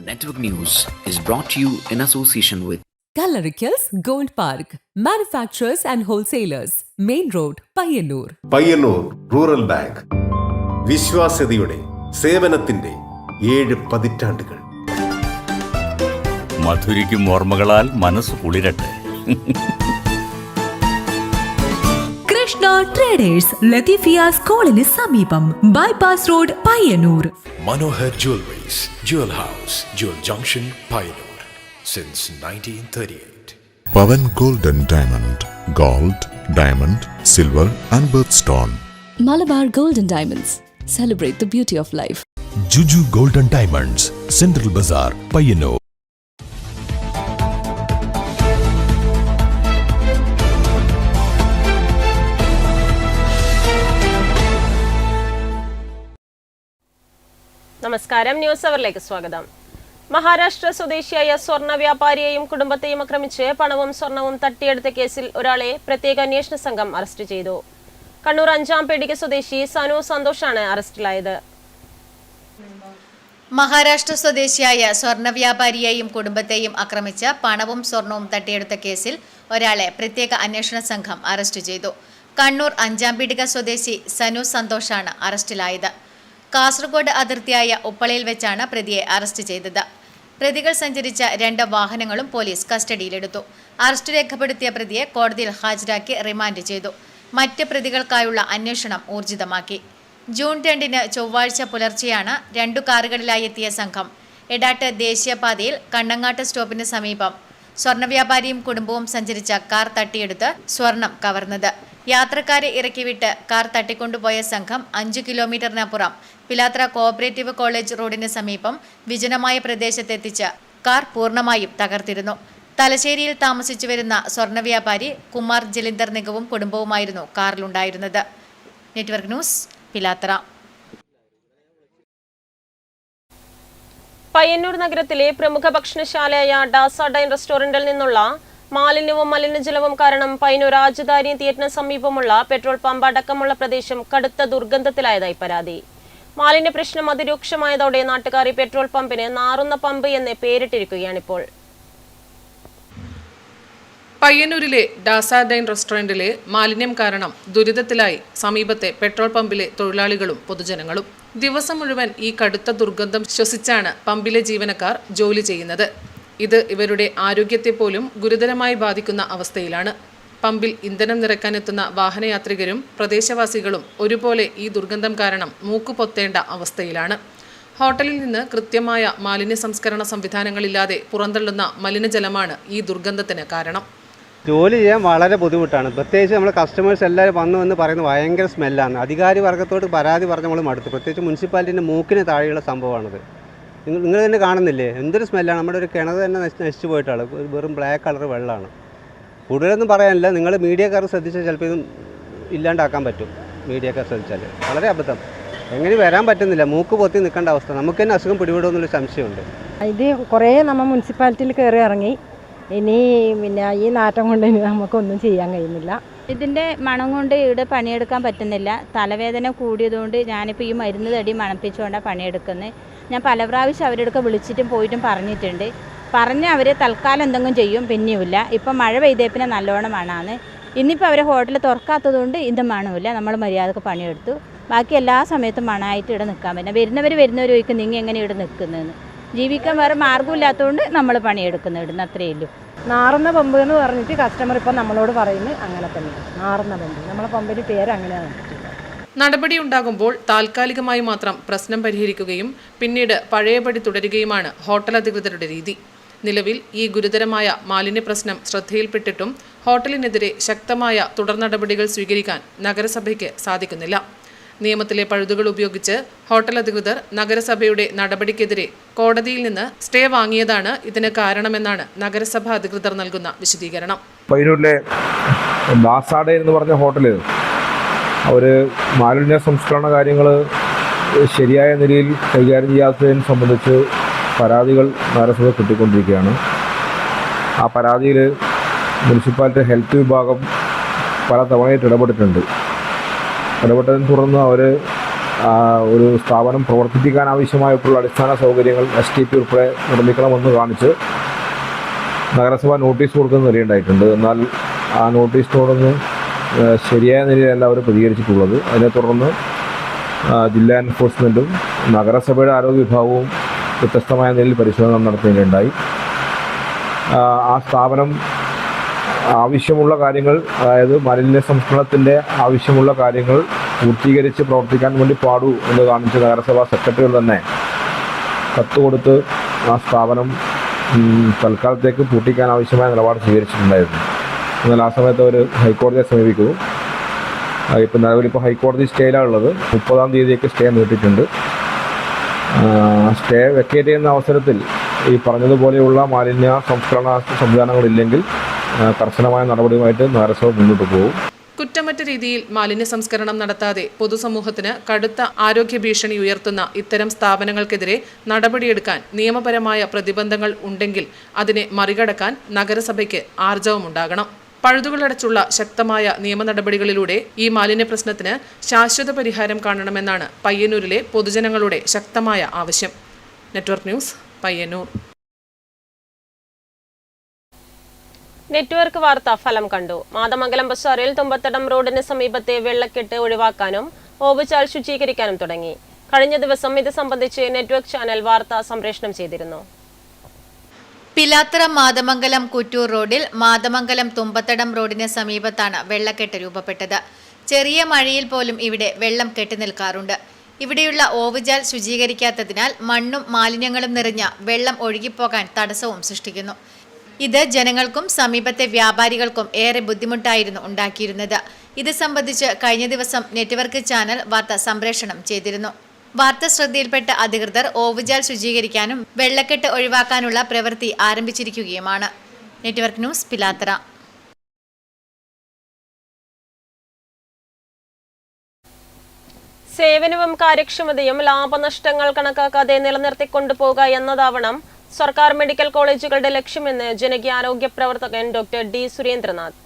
Network News is brought to you in association with Coloricals Gold Park, manufacturers and wholesalers, Main Road, Payyannur. Payyannur rural bank വിശ്വാസ്യതയുടെ സേവനത്തിന്റെ 7 പതിറ്റാണ്ടുകൾ. മധുരിക്കും ഓർമ്മകളാൽ മനസ്സ് കുളിരട്ടെ. Krishna traders Latheefiya സ്കൂളിന് സമീപം bypass road Payyanur. Manohar Jewelries, Jewel House, Jewel Junction, Payyanur, since 1938. Pavan Gold and Diamond, Gold, Diamond, Silver and Birthstone. Malabar Gold and Diamonds, celebrate the beauty of life. Juju Gold and Diamonds, Central Bazaar, Payyannur. നമസ്കാരം, news അവറിലേക്ക് സ്വാഗതം. മഹാരാഷ്ട്ര സ്വദേശിയായ സ്വർണ്ണ വ്യാപാരിയെയും കുടുംബത്തെയും ആക്രമിച്ച് പണവും സ്വർണവും തട്ടിയെടുത്ത കേസിൽ ഒരാളെ പ്രത്യേക അന്വേഷണ സംഘം അറസ്റ്റ് ചെയ്തു. കണ്ണൂർ 5-ാം പേടിക സ്വദേശി സനു സന്തോഷാണ് അറസ്റ്റിലായത്. മഹാരാഷ്ട്ര സ്വദേശിയായ സ്വർണ്ണ വ്യാപാരിയെയും കുടുംബത്തെയും ആക്രമിച്ച് പണവും സ്വർണവും തട്ടിയെടുത്ത കേസിൽ ഒരാളെ പ്രത്യേക അന്വേഷണ സംഘം അറസ്റ്റ് ചെയ്തു. കണ്ണൂർ 5-ാം പീടിക സ്വദേശി സനു സന്തോഷാണ് അറസ്റ്റിലായത്. കാസർഗോഡ് അതിർത്തിയായ ഉപ്പളയിൽ വെച്ചാണ് പ്രതിയെ അറസ്റ്റ് ചെയ്തത്. പ്രതികൾ സഞ്ചരിച്ച 2 വാഹനങ്ങളും പോലീസ് കസ്റ്റഡിയിലെടുത്തു. അറസ്റ്റ് രേഖപ്പെടുത്തിയ പ്രതിയെ കോടതിയിൽ ഹാജരാക്കി റിമാൻഡ് ചെയ്തു. മറ്റ് പ്രതികൾക്കായുള്ള അന്വേഷണം ഊർജിതമാക്കി. ജൂൺ 2-ന് ചൊവ്വാഴ്ച പുലർച്ചെയാണ് 2 കാറുകളിലായി എത്തിയ സംഘം എടാട്ട് ദേശീയപാതയിൽ കണ്ണങ്ങാട്ട് സ്റ്റോപ്പിന് സമീപം സ്വർണ്ണ വ്യാപാരിയും കുടുംബവും സഞ്ചരിച്ച കാർ തട്ടിയെടുത്ത് സ്വർണം കവർന്നത്. യാത്രക്കാരെ ഇറക്കിവിട്ട് കാർ തട്ടിക്കൊണ്ടുപോയ സംഘം 5 കിലോമീറ്ററിനപ്പുറം പിലാത്ര കോഓപ്പറേറ്റീവ് കോളേജ് റോഡിന് സമീപം വിജനമായ പ്രദേശത്തെത്തിച്ച് കാർ പൂർണ്ണമായും തകർത്തിരുന്നു. തലശ്ശേരിയിൽ താമസിച്ചു വരുന്ന സ്വർണ്ണ വ്യാപാരി കുമാർ ജലിന്ദർ നിഗവും കുടുംബവുമായിരുന്നു കാറിലുണ്ടായിരുന്നത്. Network news, Pilathara. പയ്യന്നൂർ നഗരത്തിലെ പ്രമുഖ ഭക്ഷണശാലയായ ഡാസ ഡൈൻ റെസ്റ്റോറന്റിൽ നിന്നുള്ള മാലിന്യവും മലിനജലവും കാരണം പയ്യന്നൂർ രാജധാനി തിയേറ്ററിന് സമീപമുള്ള പെട്രോൾ പമ്പ് അടക്കമുള്ള പ്രദേശം കടുത്ത ദുർഗന്ധത്തിലായതായി പരാതി. മാലിന്യ പ്രശ്നം അതിരൂക്ഷമായതോടെ നാട്ടുകാർ പെട്രോൾ പമ്പിന് നാറുന്ന പമ്പ് എന്ന് പേരിട്ടിരിക്കുകയാണിപ്പോൾ. പയ്യന്നൂരിലെ ഡാസ ഡൈൻ റെസ്റ്റോറന്റിലെ മാലിന്യം കാരണം ദുരിതത്തിലായി സമീപത്തെ പെട്രോൾ പമ്പിലെ തൊഴിലാളികളും പൊതുജനങ്ങളും. ദിവസം മുഴുവൻ ഈ കടുത്ത ദുർഗന്ധം ശ്വസിച്ചാണ് പമ്പിലെ ജീവനക്കാർ ജോലി ചെയ്യുന്നത്. ഇത് ഇവരുടെ ആരോഗ്യത്തെ പോലും ഗുരുതരമായി ബാധിക്കുന്ന അവസ്ഥയിലാണ്. പമ്പിൽ ഇന്ധനം നിറയ്ക്കാനെത്തുന്ന വാഹനയാത്രികരും പ്രദേശവാസികളും ഒരുപോലെ ഈ ദുർഗന്ധം കാരണം മൂക്കുപൊത്തേണ്ട അവസ്ഥയിലാണ്. ഹോട്ടലിൽ നിന്ന് കൃത്യമായ മാലിന്യ സംസ്കരണ സംവിധാനങ്ങളില്ലാതെ പുറന്തള്ളുന്ന മലിനജലമാണ് ഈ ദുർഗന്ധത്തിന് കാരണം. ജോലി ചെയ്യാൻ വളരെ ബുദ്ധിമുട്ടാണ്. പ്രത്യേകിച്ച് നമ്മൾ കസ്റ്റമേഴ്സ് എല്ലാവരും വന്ന് പറയുന്നത് ഭയങ്കര സ്മെല്ലാണ്. അധികാരി വർഗത്തോട് പരാതി പറഞ്ഞ് നമ്മൾ മടുത്തു. പ്രത്യേകിച്ച് മുനിസിപ്പാലിറ്റിൻ്റെ മൂക്കിന് താഴെയുള്ള സംഭവമാണിത്. നിങ്ങൾ തന്നെ കാണുന്നില്ലേ എന്തൊരു സ്മെല്ലാണ്. നമ്മുടെ ഒരു കിണർ തന്നെ നശിച്ചു പോയിട്ടാണ്. വെറും ബ്ലാക്ക് കളർ വെള്ളമാണ്. കൂടുതലൊന്നും പറയാനില്ല. നിങ്ങൾ മീഡിയക്കാർ ശ്രദ്ധിച്ചാൽ ചിലപ്പോൾ ഇതും ഇല്ലാണ്ടാക്കാൻ പറ്റും. മീഡിയക്കാർ ശ്രദ്ധിച്ചാൽ വളരെ അബദ്ധം. എങ്ങനെ വരാൻ പറ്റുന്നില്ല. മൂക്ക് പൊത്തി നിൽക്കേണ്ട അവസ്ഥ. നമുക്ക് തന്നെ അസുഖം പിടിപെടുമെന്നുള്ള സംശയമുണ്ട്. ഇത് കുറേ നമ്മൾ മുനിസിപ്പാലിറ്റിയിൽ കയറി ഇറങ്ങി. ഇനി പിന്നെ ഈ നാറ്റം കൊണ്ട് നമുക്കൊന്നും ചെയ്യാൻ കഴിയുന്നില്ല. ഇതിൻ്റെ മണം കൊണ്ട് ഇവിടെ പണിയെടുക്കാൻ പറ്റുന്നില്ല. തലവേദന കൂടിയതുകൊണ്ട് ഞാനിപ്പോൾ ഈ മരുന്ന് തടി മണപ്പിച്ചുകൊണ്ടാണ് പണിയെടുക്കുന്നത്. ഞാൻ പല പ്രാവശ്യം അവരുടെ വിളിച്ചിട്ടും പോയിട്ടും പറഞ്ഞിട്ടുണ്ട്. പറഞ്ഞ് അവർ തൽക്കാലം എന്തെങ്കിലും ചെയ്യും, പിന്നെയുമില്ല. ഇപ്പം മഴ പെയ്തേപ്പിനെ നല്ലോണം മണമാണ്. ഇന്നിപ്പോൾ അവരെ ഹോട്ടൽ തുറക്കാത്തതുകൊണ്ട് ഇത് മണമില്ല. നമ്മൾ മര്യാദക്ക് പണിയെടുത്തു. ബാക്കി എല്ലാ സമയത്തും മണമായിട്ട് ഇവിടെ നിൽക്കാൻ പറ്റില്ല. വരുന്നവർ ചോദിക്കും നിങ്ങൾ എങ്ങനെ ഇവിടെ നിൽക്കുന്നതെന്ന്. ജീവിക്കാൻ വേറെ മാർഗ്ഗമില്ലാത്തതുകൊണ്ട് നമ്മൾ പണിയെടുക്കുന്നു ഇടുന്ന, അത്രയേ ഉള്ളൂ. നാറുന്ന പമ്പ് എന്ന് പറഞ്ഞിട്ട് കസ്റ്റമർ ഇപ്പം നമ്മളോട് പറയുന്നത് അങ്ങനെ തന്നെയാണ്. നാറുന്ന പമ്പ് നമ്മളെ പമ്പിന് പേര് അങ്ങനെയാണ്. നടപടി ഉണ്ടാകുമ്പോൾ താൽക്കാലികമായി മാത്രം പ്രശ്നം പരിഹരിക്കുകയും പിന്നീട് പഴയപടി തുടരുകയുമാണ് ഹോട്ടൽ അധികൃതരുടെ രീതി. നിലവിൽ ഈ ഗുരുതരമായ മാലിന്യ പ്രശ്നം ശ്രദ്ധയിൽപ്പെട്ടിട്ടും ഹോട്ടലിനെതിരെ ശക്തമായ തുടർ നടപടികൾ സ്വീകരിക്കാൻ നഗരസഭയ്ക്ക് സാധിക്കുന്നില്ല. നിയമത്തിലെ പഴുതുകൾ ഉപയോഗിച്ച് ഹോട്ടൽ അധികൃതർ നഗരസഭയുടെ നടപടിക്കെതിരെ കോടതിയിൽ നിന്ന് സ്റ്റേ വാങ്ങിയതാണ് ഇതിന് കാരണമെന്നാണ് നഗരസഭ അധികൃതർ നൽകുന്ന വിശദീകരണം. പയ്യന്നൂരിലെ ഡാസ ഡൈൻ എന്ന് പറഞ്ഞ ഹോട്ടലിൽ അവർ മാലിന്യ സംസ്കരണ കാര്യങ്ങൾ ശരിയായ നിലയിൽ കൈകാര്യം ചെയ്യാത്തതിനെ സംബന്ധിച്ച് പരാതികൾ നഗരസഭ കിട്ടിക്കൊണ്ടിരിക്കുകയാണ്. ആ പരാതിയിൽ മുനിസിപ്പാലിറ്റി ഹെൽത്ത് വിഭാഗം പല തവണയായിട്ട് ഇടപെട്ടിട്ടുണ്ട്. ഇടപെട്ടതിനെ തുടർന്ന് അവർ ഒരു സ്ഥാപനം പ്രവർത്തിപ്പിക്കാൻ ആവശ്യമായിട്ടുള്ള അടിസ്ഥാന സൗകര്യങ്ങൾ STP ഉൾപ്പെടെ നിർമ്മിക്കണമെന്ന് കാണിച്ച് നഗരസഭ നോട്ടീസ് കൊടുക്കുന്ന നിലയുണ്ടായിട്ടുണ്ട്. എന്നാൽ ആ നോട്ടീസിനോടൊന്നും ശരിയായ നിലയിലല്ല അവർ പ്രതികരിച്ചിട്ടുള്ളത്. അതിനെ തുടർന്ന് ജില്ലാ എൻഫോഴ്സ്മെൻറ്റും നഗരസഭയുടെ ആരോഗ്യ വിഭാഗവും വ്യത്യസ്തമായ നിലയിൽ പരിശോധന നടത്തുകയുണ്ടായി. ആ സ്ഥാപനം ആവശ്യമുള്ള കാര്യങ്ങൾ, അതായത് മാലിന്യ സംസ്കരണത്തിൻ്റെ ആവശ്യമുള്ള കാര്യങ്ങൾ പൂർത്തീകരിച്ച് പ്രവർത്തിക്കാൻ വേണ്ടി പാടൂ എന്ന് കാണിച്ച് നഗരസഭാ സെക്രട്ടറികൾ തന്നെ കത്ത് കൊടുത്ത് ആ സ്ഥാപനം തൽക്കാലത്തേക്ക് പൂട്ടിക്കാൻ ആവശ്യമായ നിലപാട് സ്വീകരിച്ചിട്ടുണ്ടായിരുന്നു. എന്നാൽ ആ സമയത്ത് അവർ ഹൈക്കോടതിയെ സമീപിക്കുന്നു. ഇപ്പം നിലവിലിപ്പോൾ ഹൈക്കോടതി സ്റ്റേയിലാണുള്ളത്. 30-ാം തീയതിയൊക്കെ സ്റ്റേ നീട്ടിയിട്ടുണ്ട്. സ്റ്റേ വെക്കേറ്റ് ചെയ്യുന്ന അവസരത്തിൽ ഈ പറഞ്ഞതുപോലെയുള്ള മാലിന്യ സംസ്കരണ സംവിധാനങ്ങളില്ലെങ്കിൽ കർശനമായ നടപടിയുമായിട്ട് നഗരസഭ മുന്നോട്ട് പോകും. കുറ്റമറ്റ രീതിയിൽ മാലിന്യ സംസ്കരണം നടത്താതെ പൊതുസമൂഹത്തിന് കടുത്ത ആരോഗ്യ ഭീഷണി ഉയർത്തുന്ന ഇത്തരം സ്ഥാപനങ്ങൾക്കെതിരെ നടപടിയെടുക്കാൻ നിയമപരമായ പ്രതിബന്ധങ്ങൾ ഉണ്ടെങ്കിൽ അതിനെ മറികടക്കാൻ നഗരസഭയ്ക്ക് ആർജവമുണ്ടാകണം. പഴുതുകളടച്ചുള്ള ശക്തമായ നിയമ നടപടികളിലൂടെ ഈ മാലിന്യ പ്രശ്നത്തിന് ശാശ്വത പരിഹാരം കാണണമെന്നാണ് പയ്യന്നൂരിലെ പൊതുജനങ്ങളുടെ ശക്തമായ ആവശ്യം. Network news, Payyanur. നെറ്റ്വർക്ക് വാർത്ത ഫലം കണ്ടു. മാതമംഗലം ബസാറിൽ തുമ്പത്തടം റോഡിന് സമീപത്തെ വെള്ളക്കെട്ട് ഒഴിവാക്കാനും ഓവുചാൽ ശുചീകരിക്കാനും തുടങ്ങി. കഴിഞ്ഞ ദിവസം ഇത് സംബന്ധിച്ച് നെറ്റ്വർക്ക് ചാനൽ വാർത്ത സംപ്രേഷണം ചെയ്തിരുന്നു. പിലാത്തറ മാതമംഗലം കുറ്റൂർ റോഡിൽ മാതമംഗലം തുമ്പത്തടം റോഡിന് സമീപത്താണ് വെള്ളക്കെട്ട് രൂപപ്പെട്ടത്. ചെറിയ മഴയിൽ പോലും ഇവിടെ വെള്ളം കെട്ടിനിൽക്കാറുണ്ട്. ഇവിടെയുള്ള ഓവുചാൽ ശുചീകരിക്കാത്തതിനാൽ മണ്ണും മാലിന്യങ്ങളും നിറഞ്ഞ വെള്ളം ഒഴുകിപ്പോകാൻ തടസ്സവും സൃഷ്ടിക്കുന്നു. ഇത് ജനങ്ങൾക്കും സമീപത്തെ വ്യാപാരികൾക്കും ഏറെ ബുദ്ധിമുട്ടായിരുന്നു ഉണ്ടാക്കിയിരുന്നത്. ഇത് സംബന്ധിച്ച് കഴിഞ്ഞ ദിവസം നെറ്റ്വർക്ക് ചാനൽ വാർത്ത സംപ്രേഷണം ചെയ്തിരുന്നു. വാർത്ത ശ്രദ്ധയിൽപ്പെട്ട അധികൃതർ ഓവുചാൽ ശുചീകരിക്കാനും വെള്ളക്കെട്ട് ഒഴിവാക്കാനുള്ള പ്രവൃത്തി ആരംഭിച്ചിരിക്കുകയുമാണ്. Network news, Pilathara. സേവനവും കാര്യക്ഷമതയും ലാഭനഷ്ടങ്ങൾ കണക്കാക്കാതെ നിലനിർത്തിക്കൊണ്ടുപോകുക എന്നതാവണം സർക്കാർ മെഡിക്കൽ കോളേജുകളുടെ ലക്ഷ്യമെന്ന് ജനകീയാരോഗ്യ പ്രവർത്തകൻ doctor D Surendranath.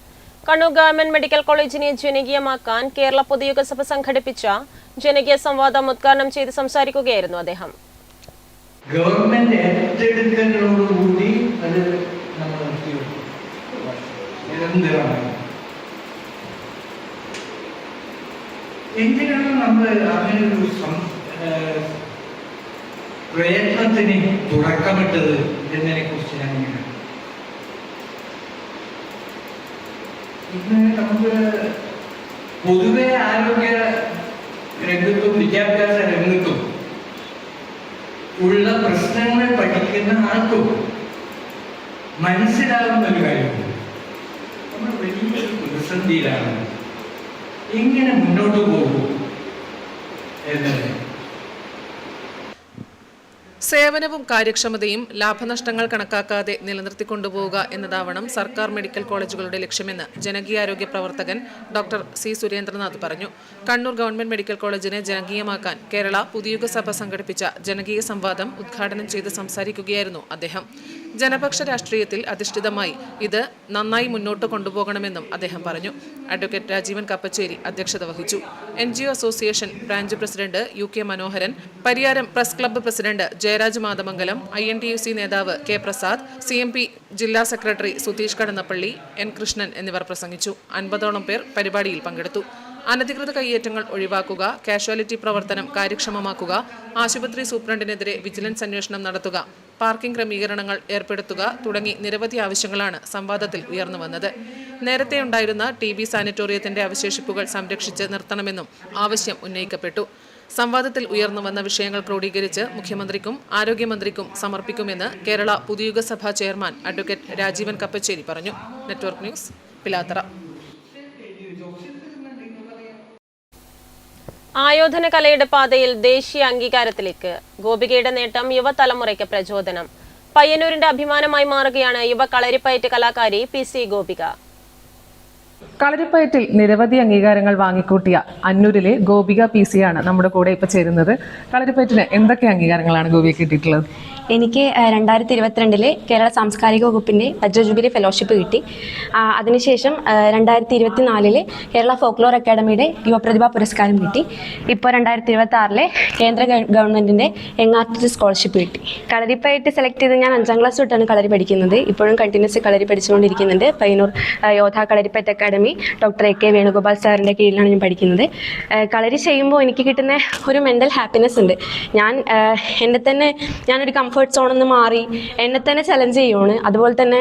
Kannur government medical കോളേജിനെ ജനകീയമാക്കാൻ കേരള പൊതുയുഗസഭ സംഘടിപ്പിച്ച ജനകീയ സംവാദം ഉദ്ഘാടനം ചെയ്ത് സംസാരിക്കുകയായിരുന്നു അദ്ദേഹം. ഗവൺമെന്റ് ഏറ്റെടുക്കലോടുകൂടി അത് നമ്മൾ നിരന്തരമായി എങ്ങനെയാണ് നമ്മൾ അങ്ങനെ ഒരു പ്രയത്നത്തിന് തുടക്കമിട്ടത് എന്നതിനെ കുറിച്ച് ഞാൻ ഇന്ന് നമുക്ക് പൊതുവെ ആരോഗ്യ രംഗത്തും വിദ്യാഭ്യാസ രംഗത്തും ഉള്ള പ്രശ്നങ്ങൾ പഠിക്കുന്ന ആർക്കും മനസ്സിലാകുന്ന ഒരു കാര്യമുണ്ട്. നമ്മൾ വലിയൊരു പ്രതിസന്ധിയിലാണ്. എങ്ങനെ മുന്നോട്ട് പോകും എന്നത്. സേവനവും കാര്യക്ഷമതയും ലാഭനഷ്ടങ്ങൾ കണക്കാക്കാതെ നിലനിർത്തിക്കൊണ്ടുപോവുക എന്നതാവണം സർക്കാർ മെഡിക്കൽ കോളേജുകളുടെ ലക്ഷ്യമെന്ന് ജനകീയാരോഗ്യ പ്രവർത്തകൻ ഡോക്ടർ സി സുരേന്ദ്രനാഥ് പറഞ്ഞു. കണ്ണൂർ ഗവൺമെന്റ് മെഡിക്കൽ കോളേജിനെ ജനകീയമാക്കാൻ കേരള പൊതുയുഗസഭ സംഘടിപ്പിച്ച ജനകീയ സംവാദം ഉദ്ഘാടനം ചെയ്ത് സംസാരിക്കുകയായിരുന്നു അദ്ദേഹം. ജനപക്ഷ രാഷ്ട്രീയത്തിൽ അധിഷ്ഠിതമായി ഇത് നന്നായി മുന്നോട്ട് കൊണ്ടുപോകണമെന്നും അദ്ദേഹം പറഞ്ഞു. അഡ്വക്കേറ്റ് രാജീവൻ കപ്പച്ചേരി അധ്യക്ഷത വഹിച്ചു. NGO association branch president UK Manoharan, Pariyaram press club president Jayaraj Mathamangalam, INTUC നേതാവ് K പ്രസാദ്, CMP ജില്ലാ സെക്രട്ടറി സുതീഷ് കടന്നപ്പള്ളി, N കൃഷ്ണൻ എന്നിവർ പ്രസംഗിച്ചു. 50ഓളം പേർ പരിപാടിയിൽ പങ്കെടുത്തു. അനധികൃത കയ്യേറ്റങ്ങൾ ഒഴിവാക്കുക, കാഷ്വാലിറ്റി പ്രവർത്തനം കാര്യക്ഷമമാക്കുക, ആശുപത്രി സൂപ്രണ്ടിനെതിരെ വിജിലൻസ് അന്വേഷണം നടത്തുക, പാർക്കിംഗ് ക്രമീകരണങ്ങൾ ഏർപ്പെടുത്തുക തുടങ്ങി നിരവധി ആവശ്യങ്ങളാണ് സംവാദത്തിൽ ഉയർന്നു വന്നത്. നേരത്തെ ഉണ്ടായിരുന്ന TB സാനിറ്റോറിയത്തിന്റെ അവശേഷിപ്പുകൾ സംരക്ഷിച്ച് നിർത്തണമെന്നും ആവശ്യം ഉന്നയിക്കപ്പെട്ടു. സംവാദത്തിൽ ഉയർന്നു വന്ന വിഷയങ്ങൾ ക്രോഡീകരിച്ച് മുഖ്യമന്ത്രിക്കും ആരോഗ്യമന്ത്രിക്കും സമർപ്പിക്കുമെന്ന് കേരള പൊതുയുഗസഭ ചെയർമാൻ അഡ്വക്കേറ്റ് രാജീവൻ കപ്പച്ചേരി പറഞ്ഞു. Network news, Pilathara. ആയോധന കലയുടെ പാതയിൽ ദേശീയ അംഗീകാരത്തിലേക്ക് ഗോപികയുടെ നേട്ടം യുവതലമുറയ്ക്ക് പ്രചോദനം. പയ്യന്നൂരിന്റെ അഭിമാനമായി മാറുകയാണ് യുവ കളരിപ്പയറ്റ് കലാകാരി PC ഗോപിക. കളരിപ്പയറ്റിൽ നിരവധി അംഗീകാരങ്ങൾ വാങ്ങിക്കൂട്ടിയ അന്നൂരിലെ ഗോപിക PC ആണ് നമ്മുടെ കൂടെ ഇപ്പോൾ ചേരുന്നത്. കളരിപ്പയറ്റിന് എന്തൊക്കെ അംഗീകാരങ്ങളാണ് ഗോപിക്ക് കിട്ടിയിട്ടുള്ളത്? എനിക്ക് 2022 കേരള സാംസ്കാരിക വകുപ്പിൻ്റെ വജ്രജൂബിലി ഫെലോഷിപ്പ് കിട്ടി. അതിനുശേഷം 2024 കേരള ഫോക്ലോർ അക്കാദമിയുടെ യുവപ്രതിഭാ പുരസ്കാരം കിട്ടി. ഇപ്പോൾ 2026 കേന്ദ്ര ഗവൺമെൻറ്റിൻ്റെ യങ് ആർട്ടിസ്റ്റ് സ്കോളർഷിപ്പ് കിട്ടി. കളരിപ്പയറ്റ് സെലക്ട് ചെയ്ത് ഞാൻ 5ാം ക്ലാസ് തൊട്ടാണ് കളരി പഠിക്കുന്നത്. ഇപ്പോഴും കണ്ടിന്യൂസ് കളരി പഠിച്ചുകൊണ്ടിരിക്കുന്നുണ്ട്. Payyannur Yodha Kalaripayattu academy doctor AK Venugopal സാറിൻ്റെ കീഴിലാണ് ഞാൻ പഠിക്കുന്നത്. കളരി ചെയ്യുമ്പോൾ എനിക്ക് കിട്ടുന്ന ഒരു മെൻ്റൽ ഹാപ്പിനെസ് ഉണ്ട്. ഞാനൊരു കംഫർട്ട് സോണിൽ നിന്ന് മാറി എന്നെ തന്നെ ചലഞ്ച് ചെയ്യുകയാണ്. അതുപോലെ തന്നെ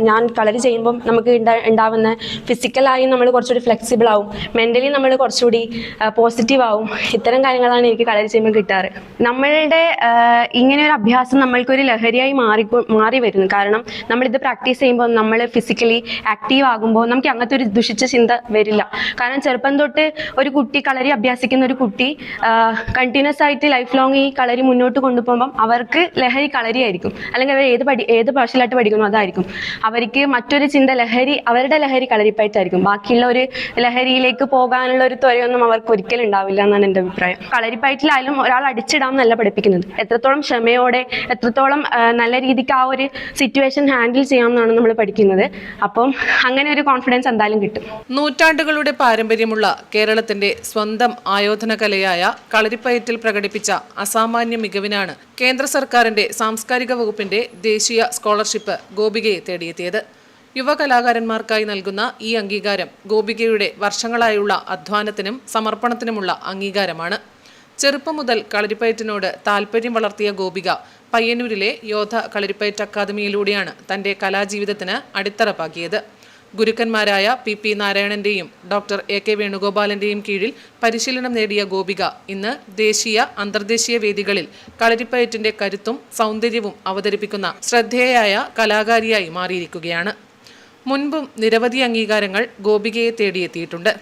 ഞാൻ കളരി ചെയ്യുമ്പം നമുക്ക് ഉണ്ടാവുന്ന ഫിസിക്കലായി നമ്മൾ കുറച്ചുകൂടി ഫ്ലെക്സിബിൾ ആവും, മെൻ്റലി നമ്മൾ കുറച്ചുകൂടി പോസിറ്റീവ് ആവും. ഇത്തരം കാര്യങ്ങളാണ് എനിക്ക് കളരി ചെയ്യുമ്പോൾ കിട്ടാറ്. നമ്മളുടെ ഇങ്ങനെ ഒരു അഭ്യാസം നമ്മൾക്കൊരു ലഹരിയായി മാറി വരുന്നു. കാരണം നമ്മളിത് പ്രാക്ടീസ് ചെയ്യുമ്പോൾ നമ്മൾ ഫിസിക്കലി ആക്റ്റീവ് ആകുമ്പോൾ നമുക്ക് അങ്ങനത്തെ ഒരു ദുഷിച്ച ചിന്ത വരില്ല. കാരണം ചെറുപ്പം തൊട്ട് ഒരു കുട്ടി കളരി അഭ്യസിക്കുന്ന ഒരു കുട്ടി കണ്ടിന്യൂസ് ആയിട്ട് ലൈഫ് ലോങ് ഈ കളരി മുന്നോട്ട് കൊണ്ടുപോകുമ്പം അവർക്ക് ലഹരി കളരിയായിരിക്കും. അല്ലെങ്കിൽ അവർ ഏത് ഭാഷയിലായിട്ട് പഠിക്കുന്നു അതായിരിക്കും. അവർക്ക് മറ്റൊരു ചിന്ത അവരുടെ ലഹരി കളരിപ്പയറ്റായിരിക്കും. ബാക്കിയുള്ള ഒരു ലഹരിയിലേക്ക് പോകാനുള്ള ഒരു ത്വരയൊന്നും അവർക്ക് ഒരിക്കലും ഉണ്ടാവില്ല എന്നാണ് എൻ്റെ അഭിപ്രായം. കളരിപ്പയറ്റിലായാലും ഒരാൾ അടിച്ചിടാം എന്നല്ല പഠിപ്പിക്കുന്നത്. എത്രത്തോളം ക്ഷമയോടെ എത്രത്തോളം നല്ല രീതിക്ക് ആ ഒരു സിറ്റുവേഷൻ ഹാൻഡിൽ ചെയ്യാമെന്നാണ് നമ്മൾ പഠിക്കുന്നത്. അപ്പം അങ്ങനെ ഒരു കോൺഫിഡൻസ് എന്തായാലും കിട്ടും. നൂറ്റാണ്ടുകളുടെ പാരമ്പര്യമുള്ള കേരളത്തിന്റെ സ്വന്തം ആയോധന കലയായ കളരിപ്പയറ്റിൽ പ്രകടിപ്പിച്ച അസാമാന്യ മികവിനാണ് കേന്ദ്ര സർക്കാരിന്റെ സാംസ്കാരിക വകുപ്പിന്റെ ദേശീയ സ്കോളർഷിപ്പ് ഗോപികയെ തേടിയെത്തിയത്. യുവ കലാകാരന്മാർക്കായി നൽകുന്ന ഈ അംഗീകാരം ഗോപികയുടെ വർഷങ്ങളായുള്ള അധ്വാനത്തിനും സമർപ്പണത്തിനുമുള്ള അംഗീകാരമാണ്. ചെറുപ്പം മുതൽ കളരിപ്പയറ്റിനോട് താല്പര്യം വളർത്തിയ ഗോപിക പയ്യന്നൂരിലെ യോധ കളരിപ്പയറ്റ് അക്കാദമിയിലൂടെയാണ് തന്റെ കലാജീവിതത്തിന് അടിത്തറ പാകിയത്. ഗുരുക്കന്മാരായ PP നാരായണന്റെയും ഡോക്ടർ AK വേണുഗോപാലിന്റെയും കീഴിൽ പരിശീലനം നേടിയ ഗോപിക ഇന്ന് ദേശീയ അന്തർദേശീയ വേദികളിൽ കളരിപ്പയറ്റിന്റെ കരുത്തും സൗന്ദര്യവും അവതരിപ്പിക്കുന്ന ശ്രദ്ധേയയായ കലാകാരിയായി മാറിയിരിക്കുകയാണ്. മുൻപും നിരവധി അംഗീകാരങ്ങൾ ഗോപികയെ തേടിയെത്തിയിട്ടുണ്ട്.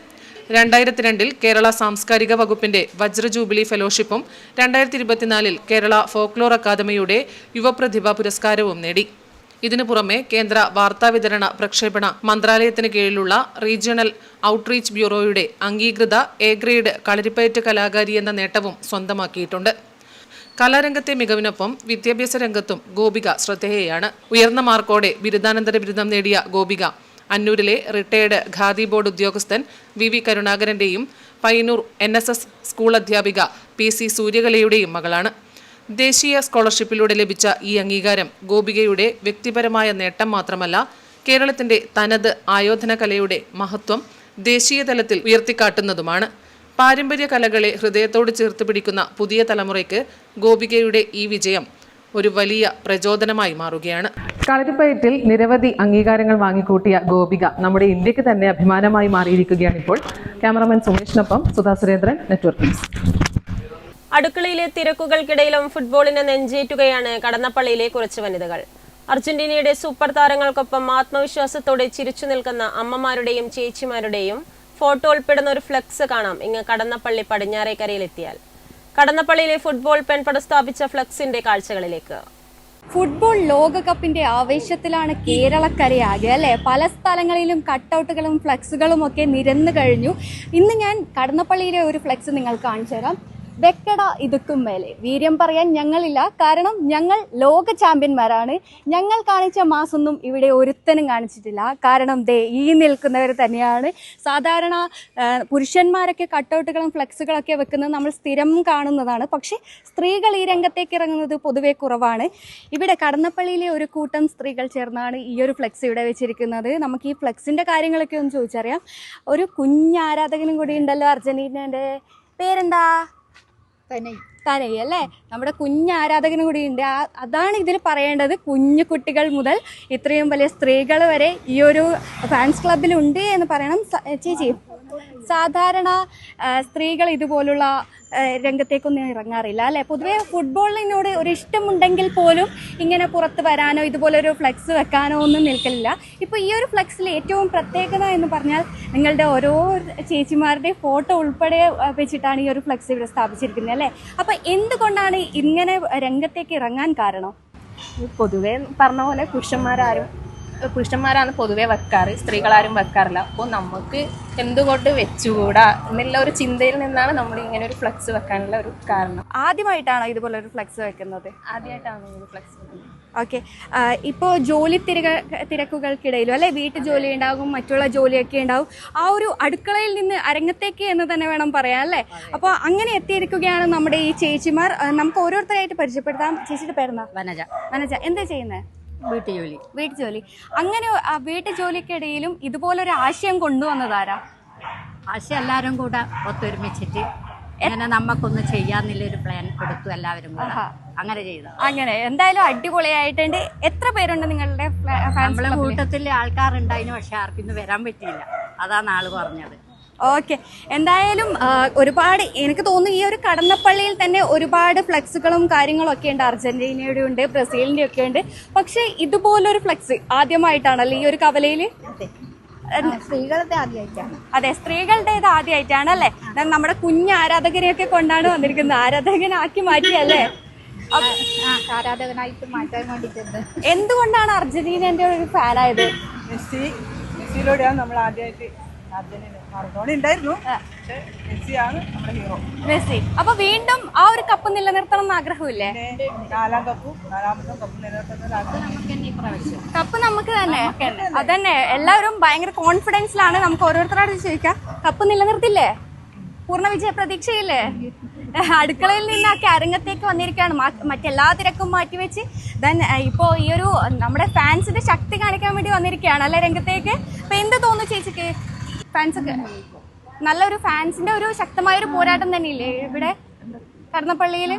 2002 കേരള സാംസ്കാരിക വകുപ്പിന്റെ വജ്രജൂബിലി ഫെലോഷിപ്പും 2024 കേരള ഫോക്ലോർ അക്കാദമിയുടെ യുവപ്രതിഭാ പുരസ്കാരവും നേടി. ഇതിനു പുറമെ കേന്ദ്ര വാർത്താവിതരണ പ്രക്ഷേപണ മന്ത്രാലയത്തിന് കീഴിലുള്ള റീജിയണൽ ഔട്ട്റീച്ച് ബ്യൂറോയുടെ അംഗീകൃത A ഗ്രേഡ് കളരിപ്പയറ്റ് കലാകാരി എന്ന നേട്ടവും സ്വന്തമാക്കിയിട്ടുണ്ട്. കലാരംഗത്തെ മികവിനൊപ്പം വിദ്യാഭ്യാസ രംഗത്തും ഗോപിക ശ്രദ്ധേയയാണ്. ഉയർന്ന മാർക്കോടെ ബിരുദാനന്തര ബിരുദം നേടിയ ഗോപിക അന്നൂരിലെ റിട്ടയർഡ് ഖാദി ബോർഡ് ഉദ്യോഗസ്ഥൻ VV കരുണാകരന്റെയും പയ്യന്നൂർ NSS സ്കൂൾ അധ്യാപിക PC സൂര്യകലയുടെയും മകളാണ്. ദേശീയ സ്കോളർഷിപ്പിലൂടെ ലഭിച്ച ഈ അംഗീകാരം ഗോപികയുടെ വ്യക്തിപരമായ നേട്ടം മാത്രമല്ല, കേരളത്തിന്റെ തനത് ആയോധന കലയുടെ മഹത്വം ദേശീയ തലത്തിൽ ഉയർത്തിക്കാട്ടുന്നതുമാണ്. പാരമ്പര്യ കലകളെ ഹൃദയത്തോട് ചേർത്ത് പിടിക്കുന്ന പുതിയ തലമുറയ്ക്ക് ഗോപികയുടെ ഈ വിജയം ഒരു വലിയ പ്രചോദനമായി മാറുകയാണ്. കളരിപ്പയറ്റിൽ നിരവധി അംഗീകാരങ്ങൾ വാങ്ങിക്കൂട്ടിയ ഗോപിക നമ്മുടെ ഇന്ത്യക്ക് തന്നെ അഭിമാനമായി മാറിയിരിക്കുകയാണ് ഇപ്പോൾ. ക്യാമറമാൻ സുമേഷിനൊപ്പം സുധാ സുരേന്ദ്രൻ, നെറ്റ്വർക്ക് ന്യൂസ്. അടുക്കളയിലെ തിരക്കുകൾക്കിടയിലും ഫുട്ബോളിന് നെഞ്ചേറ്റുകയാണ് കടന്നപ്പള്ളിയിലെ കുറച്ച് വനിതകൾ. അർജന്റീനയുടെ സൂപ്പർ താരങ്ങൾക്കൊപ്പം ആത്മവിശ്വാസത്തോടെ ചിരിച്ചു നിൽക്കുന്ന അമ്മമാരുടെയും ചേച്ചിമാരുടെയും ഫോട്ടോ ഉൾപ്പെടുന്ന ഒരു ഫ്ലെക്സ് കാണാം ഇങ്ങ് കടന്നപ്പള്ളി പടിഞ്ഞാറേക്കരയിലെത്തിയാൽ. കടന്നപ്പള്ളിയിലെ ഫുട്ബോൾ പെൺപട സ്ഥാപിച്ച ഫ്ലെക്സിന്റെ കാഴ്ചകളിലേക്ക്. ഫുട്ബോൾ ലോകകപ്പിന്റെ ആവേശത്തിലാണ് കേരളക്കരയാകെ അല്ലെ. പല സ്ഥലങ്ങളിലും കട്ടൗട്ടുകളും ഫ്ലെക്സുകളും ഒക്കെ നിരന്നു കഴിഞ്ഞു. ഇന്ന് ഞാൻ കടന്നപ്പള്ളിയിലെ ഒരു ഫ്ലെക്സ് നിങ്ങൾക്ക് കാണിച്ചു തരാം. വെക്കട ഇതുക്കും മേലെ. വീര്യം പറയാൻ ഞങ്ങളില്ല, കാരണം ഞങ്ങൾ ലോക ചാമ്പ്യന്മാരാണ്. ഞങ്ങൾ കാണിച്ച മാസൊന്നും ഇവിടെ ഒരുത്തനും കാണിച്ചിട്ടില്ല. കാരണം ഈ നിൽക്കുന്നവർ തന്നെയാണ്. സാധാരണ പുരുഷന്മാരൊക്കെ കട്ടൗട്ടുകളും ഫ്ലെക്സുകളൊക്കെ വെക്കുന്നത് നമ്മൾ സ്ഥിരം കാണുന്നതാണ്. പക്ഷേ സ്ത്രീകൾ ഈ രംഗത്തേക്ക് ഇറങ്ങുന്നത് പൊതുവെ കുറവാണ്. ഇവിടെ കടന്നപ്പള്ളിയിലെ ഒരു കൂട്ടം സ്ത്രീകൾ ചേർന്നാണ് ഈ ഒരു ഫ്ലെക്സ് ഇവിടെ വെച്ചിരിക്കുന്നത്. നമുക്ക് ഈ ഫ്ലെക്സിൻ്റെ കാര്യങ്ങളൊക്കെ ഒന്ന് ചോദിച്ചറിയാം. ഒരു കുഞ്ഞാരാധകനും കൂടി ഉണ്ടല്ലോ, അർജന്റീനയുടെ പേരെന്താ? തനൈ അല്ലേ? നമ്മുടെ കുഞ്ഞാരാധകനും കൂടി ഉണ്ട്. അതാണ് ഇതിൽ പറയേണ്ടത്. കുഞ്ഞു കുട്ടികൾ മുതൽ ഇത്രയും വലിയ സ്ത്രീകൾ വരെ ഈ ഒരു ഫാൻസ് ക്ലബിലുണ്ട് എന്ന് പറയണം. ചേച്ചി, സാധാരണ സ്ത്രീകൾ ഇതുപോലുള്ള രംഗത്തേക്കൊന്നും ഇറങ്ങാറില്ല അല്ലേ? പൊതുവെ ഫുട്ബോളിനോട് ഒരു ഇഷ്ടമുണ്ടെങ്കിൽ പോലും ഇങ്ങനെ പുറത്ത് വരാനോ ഇതുപോലൊരു ഫ്ലെക്സ് വെക്കാനോ ഒന്നും നിൽക്കില്ല. ഇപ്പോൾ ഈ ഒരു ഫ്ലെക്സിൽ ഏറ്റവും പ്രത്യേകത എന്ന് പറഞ്ഞാൽ നിങ്ങളുടെ ഓരോ ചേച്ചിമാരുടെ ഫോട്ടോ ഉൾപ്പെടെ വെച്ചിട്ടാണ് ഈ ഒരു ഫ്ലെക്സ് ഇവിടെ സ്ഥാപിച്ചിരിക്കുന്നത് അല്ലേ? അപ്പോൾ എന്തുകൊണ്ടാണ് ഇങ്ങനെ രംഗത്തേക്ക് ഇറങ്ങാൻ കാരണം? പൊതുവെ പറഞ്ഞ പോലെ പുരുഷന്മാരാരും പുരുഷന്മാരാണ് പൊതുവെ വെക്കാറ്, സ്ത്രീകളാരും വെക്കാറില്ല. അപ്പോൾ നമുക്ക് എന്തുകൊണ്ട് വെച്ചുകൂടാ എന്നുള്ള ഒരു ചിന്തയിൽ നിന്നാണ് നമ്മൾ ഇങ്ങനെ ഒരു ഫ്ലെക്സ് വെക്കാനുള്ള ഒരു കാരണം. ആദ്യമായിട്ടാണോ ഇതുപോലെ ഒരു ഫ്ലെക്സ് വെക്കുന്നത്? ആദ്യമായിട്ടാണ് ഒരു ഫ്ലെക്സ് വെക്കുന്നത്. ഓക്കെ. ഇപ്പോൾ ജോലി തിരക്കുകൾക്കിടയിലും അല്ലെ, വീട്ടു ജോലി ഉണ്ടാകും, മറ്റുള്ള ജോലിയൊക്കെ ഉണ്ടാവും, ആ ഒരു അടുക്കളയിൽ നിന്ന് അരങ്ങത്തേക്ക് എന്ന് തന്നെ വേണം പറയാൻ അല്ലേ. അപ്പോൾ അങ്ങനെ എത്തിയിരിക്കുകയാണ് നമ്മുടെ ഈ ചേച്ചിമാർ. നമുക്ക് ഓരോരുത്തരായിട്ട് പരിചയപ്പെടുത്താം. ചേച്ചിയുടെ പേരെന്താ? വനജ. വനജ, എന്താ ചെയ്യുന്നത്? വീട്ടുജോലി. വീട്ടുജോലി. അങ്ങനെ വീട്ടുജോലിക്കിടയിലും ഇതുപോലൊരു ആശയം കൊണ്ടുവന്നതാരാ? ആശയം എല്ലാവരും കൂടെ ഒത്തൊരുമിച്ചിട്ട് അങ്ങനെ നമുക്കൊന്ന് ചെയ്യാന്നുള്ളൊരു പ്ലാൻ എടുത്തു എല്ലാവരും കൂടെ അങ്ങനെ ചെയ്തു. അങ്ങനെ എന്തായാലും അടിപൊളിയായിട്ടുണ്ട്. എത്ര പേരുണ്ട് നിങ്ങളുടെ നമ്മളെ കൂട്ടത്തിൽ ആൾക്കാരുണ്ടായിരുന്നു, പക്ഷെ ആർക്കും വരാൻ പറ്റിയില്ല, അതാണ് ആള് പറഞ്ഞത്. ഓക്കെ. എന്തായാലും ഒരുപാട് എനിക്ക് തോന്നുന്നു ഈ ഒരു കടന്നപ്പള്ളിയിൽ തന്നെ ഒരുപാട് ഫ്ലെക്സുകളും കാര്യങ്ങളും ഒക്കെ ഉണ്ട്. അർജന്റീനയുടെ ഉണ്ട്, ബ്രസീലിന്റെ ഒക്കെ ഉണ്ട്. പക്ഷെ ഇതുപോലൊരു ഫ്ലെക്സ് ആദ്യമായിട്ടാണല്ലോ ഈ ഒരു കവലയിൽ? സ്ത്രീകളുടെ ആദ്യമായിട്ടാണ്. അതെ, സ്ത്രീകളുടേത് ആദ്യമായിട്ടാണ് അല്ലേ. നമ്മുടെ കുഞ്ഞ് ആരാധകരെയൊക്കെ കൊണ്ടാണ് വന്നിരിക്കുന്നത്. ആരാധകനാക്കി മാറ്റിയല്ലേ? ആരാധകനായിട്ട് മാറ്റാൻ വേണ്ടിയിട്ടുണ്ട്. എന്തുകൊണ്ടാണ് അർജന്റീനന്റെ ഒരു ഫാനായത്? മെസ്സിയിലൂടെയാണ് നമ്മൾ ആദ്യമായിട്ട് ഉണ്ടായിരുന്നു. മെസ്സി. അപ്പൊ വീണ്ടും ആ ഒരു കപ്പ് നിലനിർത്തണം എന്ന് ആഗ്രഹമില്ലേ? കപ്പ് നമുക്ക് തന്നെ. അതന്നെ, എല്ലാവരും ഭയങ്കര കോൺഫിഡൻസിലാണ്. നമുക്ക് ഓരോരുത്തരോട് ചോദിക്കാം, കപ്പ് നിലനിർത്തില്ലേ? പൂർണ്ണ വിജയ പ്രതീക്ഷയില്ലേ? അടുക്കളയിൽ നിന്നൊക്കെ അരങ്ങത്തേക്ക് വന്നിരിക്കുകയാണ്. മറ്റെല്ലാ തിരക്കും മാറ്റിവെച്ച് ഇപ്പോൾ ഈ ഒരു നമ്മുടെ ഫാൻസിന്റെ ശക്തി കാണിക്കാൻ വേണ്ടി വന്നിരിക്കുകയാണ് അല്ലെ രംഗത്തേക്ക്. അപ്പൊ എന്ത് തോന്നുന്നു ചേച്ചിക്ക്? ഫാൻസൊക്കെ നല്ലൊരു ഫാൻസിന്റെ ഒരു ശക്തമായൊരു പോരാട്ടം തന്നെയില്ലേ ഇവിടെ കടന്നപ്പള്ളിയിൽ?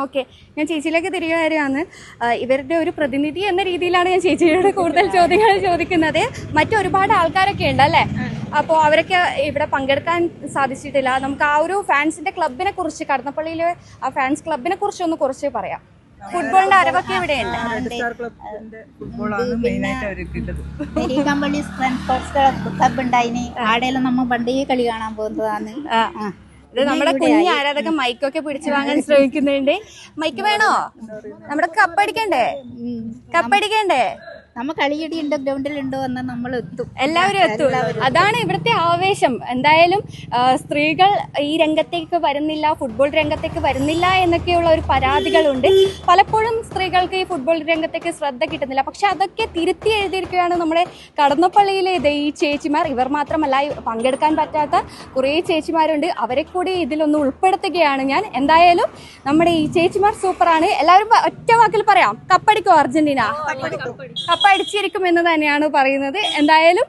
ഓക്കെ, ഞാൻ ചേച്ചിയിലേക്ക് തിരികെ വരികയാണ്. ഇവരുടെ ഒരു പ്രതിനിധി എന്ന രീതിയിലാണ് ഞാൻ ചേച്ചിയോട് കൂടുതൽ ചോദ്യങ്ങൾ ചോദിക്കുന്നത്. മറ്റൊരുപാട് ആൾക്കാരൊക്കെ ഉണ്ട് അല്ലേ? അപ്പോൾ അവരൊക്കെ ഇവിടെ പങ്കെടുക്കാൻ സാധിച്ചിട്ടില്ല. നമുക്ക് ആ ഒരു ഫാൻസിന്റെ ക്ലബിനെ കുറിച്ച്, കടന്നപ്പള്ളിയിലെ ആ ഫാൻസ് ക്ലബിനെ കുറിച്ചൊന്ന് കുറച്ച് പറയാം. ഫുട്ബോളിന്റെ അരവൊക്കെ ഇവിടെയുണ്ട്. ക്ലബ് ഉണ്ടായിന്, ആടെയെല്ലാം നമ്മ പണ്ടേ കളി കാണാൻ പോകുന്നതാണ്. ഇത് നമ്മുടെ കുഞ്ഞ് ആരാധകൻ മൈക്കൊക്കെ പിടിച്ചു വാങ്ങാൻ ശ്രമിക്കുന്നുണ്ട്. മൈക്ക് വേണോ? നമ്മുടെ കപ്പടിക്കണ്ടേ? കപ്പടിക്കണ്ടേ? നമ്മ കളിയടിയുണ്ടോ ഗ്രൗണ്ടിലുണ്ടോ എന്ന് നമ്മൾ എത്തും, എല്ലാവരും എത്തും. അതാണ് ഇവിടുത്തെ ആവേശം. എന്തായാലും സ്ത്രീകൾ ഈ രംഗത്തേക്ക് വരുന്നില്ല, ഫുട്ബോൾ രംഗത്തേക്ക് വരുന്നില്ല എന്നൊക്കെയുള്ള ഒരു പരാതികളുണ്ട്. പലപ്പോഴും സ്ത്രീകൾക്ക് ഈ ഫുട്ബോൾ രംഗത്തേക്ക് ശ്രദ്ധ കിട്ടുന്നില്ല. പക്ഷെ അതൊക്കെ തിരുത്തി എഴുതിയിരിക്കുകയാണ് നമ്മുടെ കടന്നപ്പള്ളിയിലെ ഈ ചേച്ചിമാർ. ഇവർ മാത്രമല്ല, പങ്കെടുക്കാൻ പറ്റാത്ത കുറേ ചേച്ചിമാരുണ്ട്. അവരെ കൂടി ഇതിലൊന്ന് ഉൾപ്പെടുത്തുകയാണ് ഞാൻ. എന്തായാലും നമ്മുടെ ഈ ചേച്ചിമാർ സൂപ്പറാണ്. എല്ലാവരും ഒറ്റ വാക്കിൽ പറയാം, കപ്പടിക്കോ അർജന്റീന? കപ്പടിച്ചിരിക്കും എന്ന് തന്നെയാണ് പറയുന്നത്. എന്തായാലും